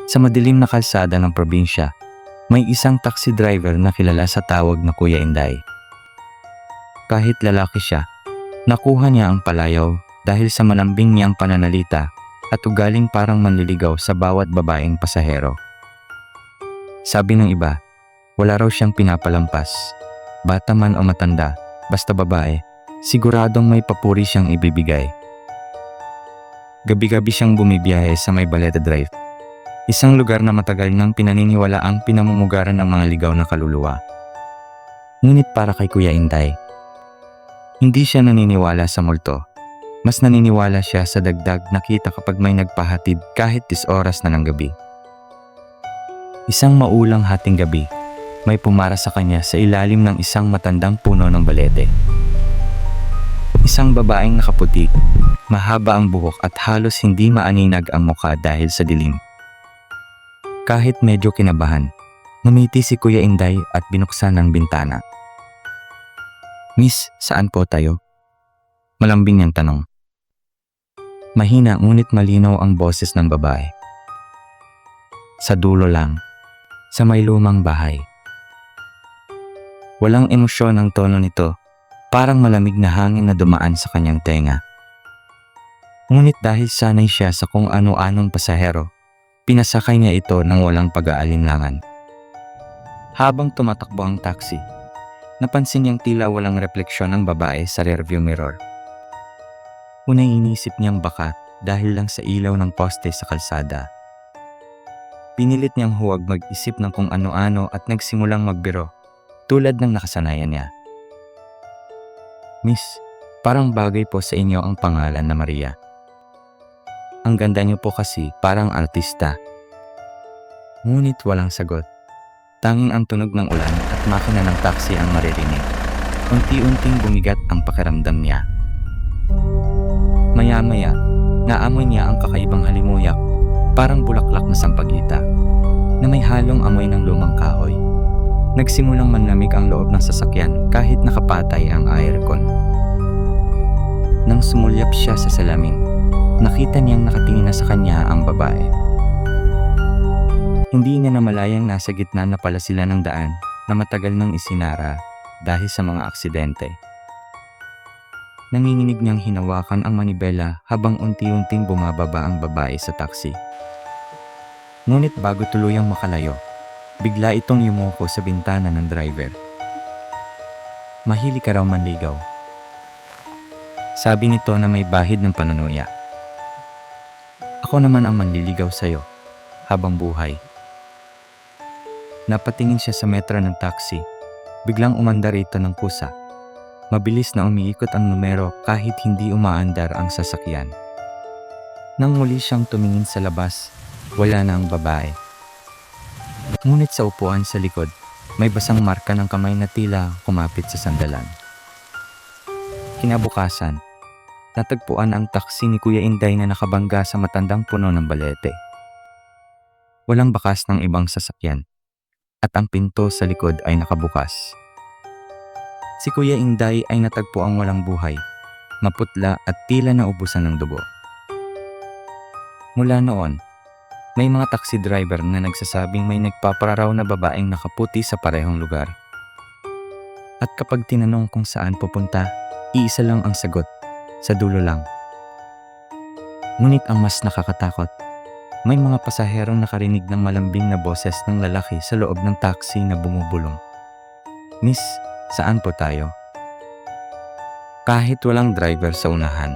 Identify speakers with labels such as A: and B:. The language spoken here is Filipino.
A: Sa madilim na kalsada ng probinsya, may isang taxi driver na kilala sa tawag na Kuya Inday. Kahit lalaki siya, nakuha niya ang palayaw dahil sa malambing niyang pananalita at ugaling parang manliligaw sa bawat babaeng pasahero. Sabi ng iba, wala raw siyang pinapalampas. Bata man o matanda, basta babae, siguradong may papuri siyang ibibigay. Gabi-gabi siyang bumibiyahe sa may Baleta Drive, isang lugar na matagal nang pinaniniwalaang pinamumugaran ng mga ligaw na kaluluwa. Ngunit para kay Kuya Inday, hindi siya naniniwala sa multo. Mas naniniwala siya sa dagdag na kita kapag may nagpahatid kahit 10 oras na ng gabi. Isang maulang hating gabi, may pumara sa kanya sa ilalim ng isang matandang puno ng balete. Isang babaeng nakaputi, mahaba ang buhok at halos hindi maaninag ang mukha dahil sa dilim. Kahit medyo kinabahan, ngumiti si Kuya Inday at binuksan ang bintana. "Miss, saan po tayo?" Malambing niyang tanong. Mahina ngunit malinaw ang boses ng babae. "Sa dulo lang, sa may lumang bahay." Walang emosyon ang tono nito, parang malamig na hangin na dumaan sa kanyang tenga. Ngunit dahil sanay siya sa kung ano-anong pasahero, pinasakay niya ito ng walang pag-aalinlangan. Habang tumatakbo ang taxi, napansin niyang tila walang refleksyon ang babae sa rearview mirror. Unay inisip niyang baka dahil lang sa ilaw ng poste sa kalsada. Pinilit niyang huwag mag-isip ng kung ano-ano at nagsimulang magbiro, tulad ng nakasanayan niya. "Miss, parang bagay po sa inyo ang pangalan na Maria. Ang ganda niyo po kasi parang artista." Ngunit walang sagot. Tanging ang tunog ng ulan at makina ng taxi ang maririnig. Unti-unting bumigat ang pakiramdam niya. Maya-maya, naamoy niya ang kakaibang halimuyak, parang bulaklak na sampagita, na may halong amoy ng lumang kahoy. Nagsimulang manlamig ang loob ng sasakyan kahit nakapatay ang aircon. Nang sumulyap siya sa salamin, nakita niyang nakatingin na sa kanya ang babae. Hindi niya namalayang nasa gitna na pala sila ng daan na matagal nang isinara dahil sa mga aksidente. Nanginginig niyang hinawakan ang manibela habang unti-unting bumababa ang babae sa taxi. Ngunit bago tuluyang makalayo, bigla itong yumuko sa bintana ng driver. "Mahilig ka raw manligaw," sabi nito na may bahid ng panunuya. "Ako naman ang manliligaw sa'yo, habang buhay." Napatingin siya sa metro ng taxi, biglang umandar ito ng kusa. Mabilis na umiikot ang numero kahit hindi umaandar ang sasakyan. Nang muli siyang tumingin sa labas, wala na ang babae. Ngunit sa upuan sa likod, may basang marka ng kamay na tila kumapit sa sandalan. Kinabukasan, natagpuan ang taksi ni Kuya Inday na nakabangga sa matandang puno ng balete. Walang bakas ng ibang sasakyan, at ang pinto sa likod ay nakabukas. Si Kuya Inday ay natagpuang walang buhay, maputla at tila naubusan ng dugo. Mula noon, may mga taxi driver na nagsasabing may nagpapararaw na babaeng nakaputi sa parehong lugar. At kapag tinanong kung saan pupunta, iisa lang ang sagot, sa dulo lang. Ngunit ang mas nakakatakot, may mga pasaherong nakarinig ng malambing na boses ng lalaki sa loob ng taxi na bumubulong. "Miss, saan po tayo?" Kahit walang driver sa unahan,